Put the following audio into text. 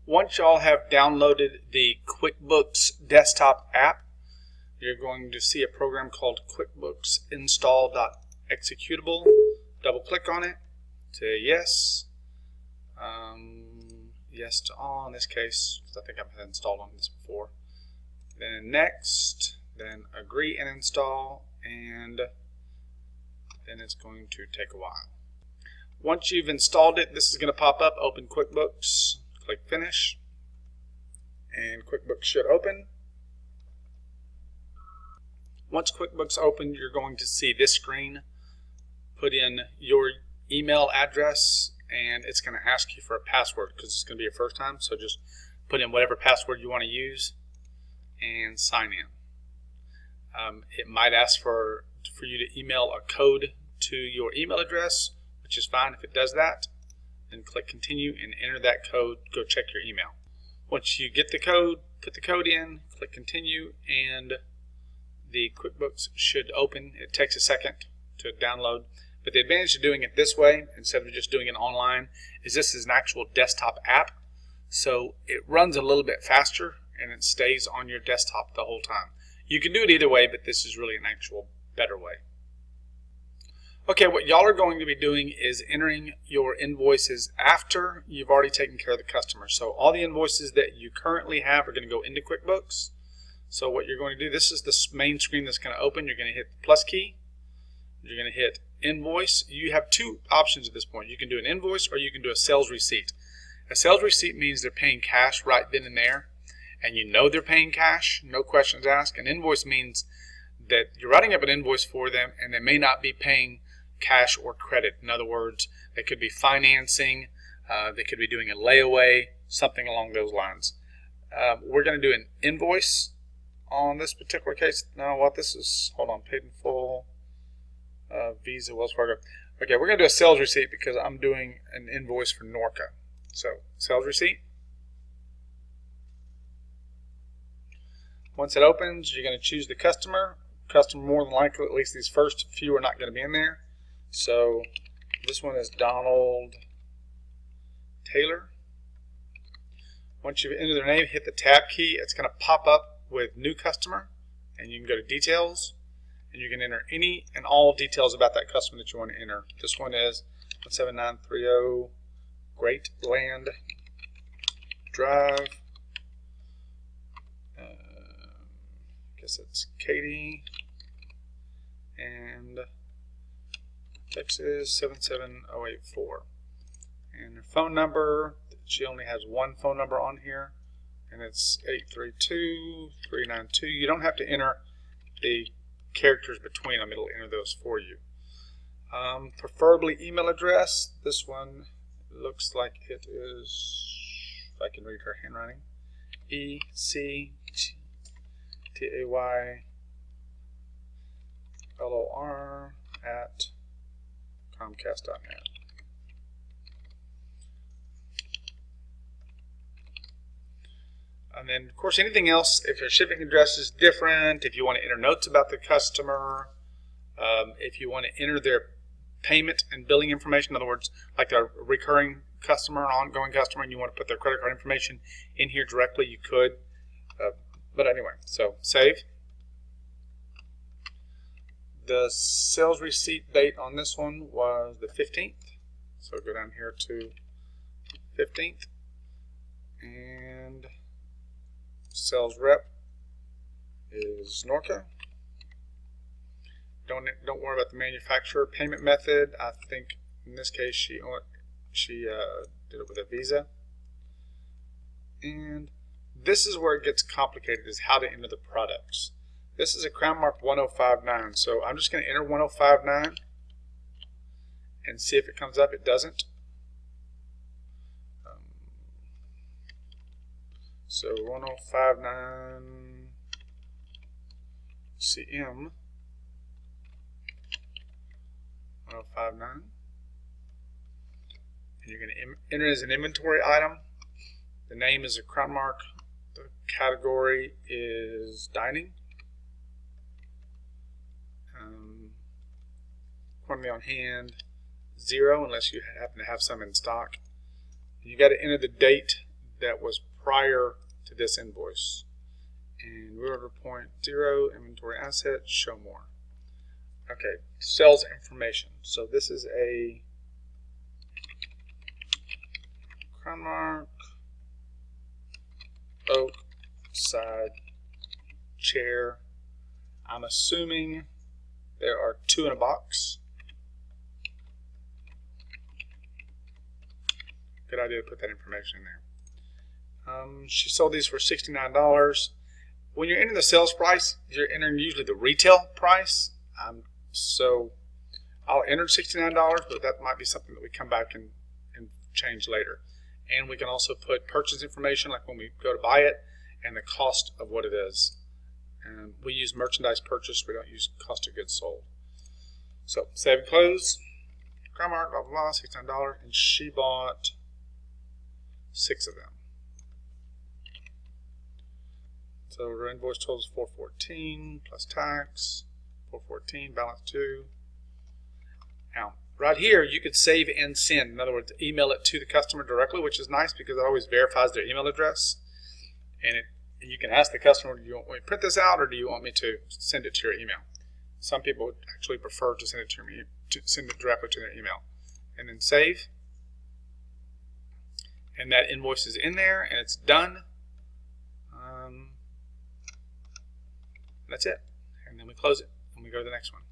Once y'all have downloaded the QuickBooks desktop app, you're going to see a program called QuickBooks install.executable. Double click on it, say yes, yes to all in this case, because I think I've had installed on this before. Then next, then agree and install, and then it's going to take a while. Once you've installed it, this is going to pop up. Open QuickBooks, click Finish, and QuickBooks should open. Once QuickBooks open, you're going to see this screen. Put in your email address, and it's going to ask you for a password because it's going to be your first time. So just put in whatever password you want to use and sign in. It might ask for you to email a code to your email address, which is fine if it does that. Then click Continue and enter that code. Go check your email. Once you get the code, put the code in, click Continue, and the QuickBooks should open. It takes a second to download, but the advantage of doing it this way instead of just doing it online is this is an actual desktop app, so it runs a little bit faster and it stays on your desktop the whole time. You can do it either way, but this is really an actual better way. Okay, what y'all are going to be doing is entering your invoices after you've already taken care of the customer. So all the invoices that you currently have are going to go into QuickBooks. So what you're going to do, this is the main screen that's going to open. You're going to hit the plus key. You're going to hit invoice. You have two options at this point. You can do an invoice or you can do a sales receipt. A sales receipt means they're paying cash right then and there, and you know they're paying cash, no questions asked. An invoice means that you're writing up an invoice for them and they may not be paying cash or credit. In other words, they could be financing, they could be doing a layaway, something along those lines. We're going to do an invoice on this particular case. Now what this is, hold on, paid in full, Visa, Wells Fargo. Okay, we're going to do a sales receipt because I'm doing an invoice for Norca. So sales receipt. Once it opens, you're going to choose the customer. Customer, more than likely, at least these first few are not going to be in there. So this one is Donald Taylor. Once you've entered their name, hit the tab key. It's going to pop up with new customer, and you can go to details, and you can enter any and all details about that customer that you want to enter. This one is 17930 Great Land Drive. I guess it's Katie, and Texas 77084. And her phone number, she only has one phone number on here, and it's 832-392. You don't have to enter the characters between them. It'll enter those for you. Preferably email address. This one looks like it is, if I can read her handwriting, ECTAYLOR@comcast.net. And then, of course, anything else, if your shipping address is different, if you want to enter notes about the customer, if you want to enter their payment and billing information, in other words, like a recurring customer, an ongoing customer, and you want to put their credit card information in here directly, you could. But anyway, so save. The sales receipt date on this one was the 15th. So go down here to 15th. And sales rep is Norca. Don't worry about the manufacturer. Payment method, I think in this case she did it with a Visa. And this is where it gets complicated, is how to enter the products. This is a crown mark 1059, so I'm just going to enter 1059 and see if it comes up. It doesn't. So 1059 CM 1059, and you're going to enter it as an inventory item. The name is a crown mark. The category is dining. Quantity on hand 0 unless you happen to have some in stock. You got to enter the date that was prior to this invoice. And reorder point 0, inventory assets, show more. Okay, sales information. So this is a crown mark oak side chair. I'm assuming there are 2 in a box. Good idea to put that information in there. She sold these for $69. When you're entering the sales price, you're entering usually the retail price. So I'll enter $69, but that might be something that we come back and change later. And we can also put purchase information, like when we go to buy it, and the cost of what it is. And we use merchandise purchase. We don't use cost of goods sold. So save and close. Crown mark, blah, blah, blah, $69. And she bought 6 of them. So her invoice total is $414 plus tax. $414, balance 2. Now, right here, you could save and send. In other words, email it to the customer directly, which is nice because it always verifies their email address. And you can ask the customer, do you want me to print this out, or do you want me to send it to your email? Some people would actually prefer to send it directly to their email. And then save. And that invoice is in there, and it's done. That's it. And then we close it, and we go to the next one.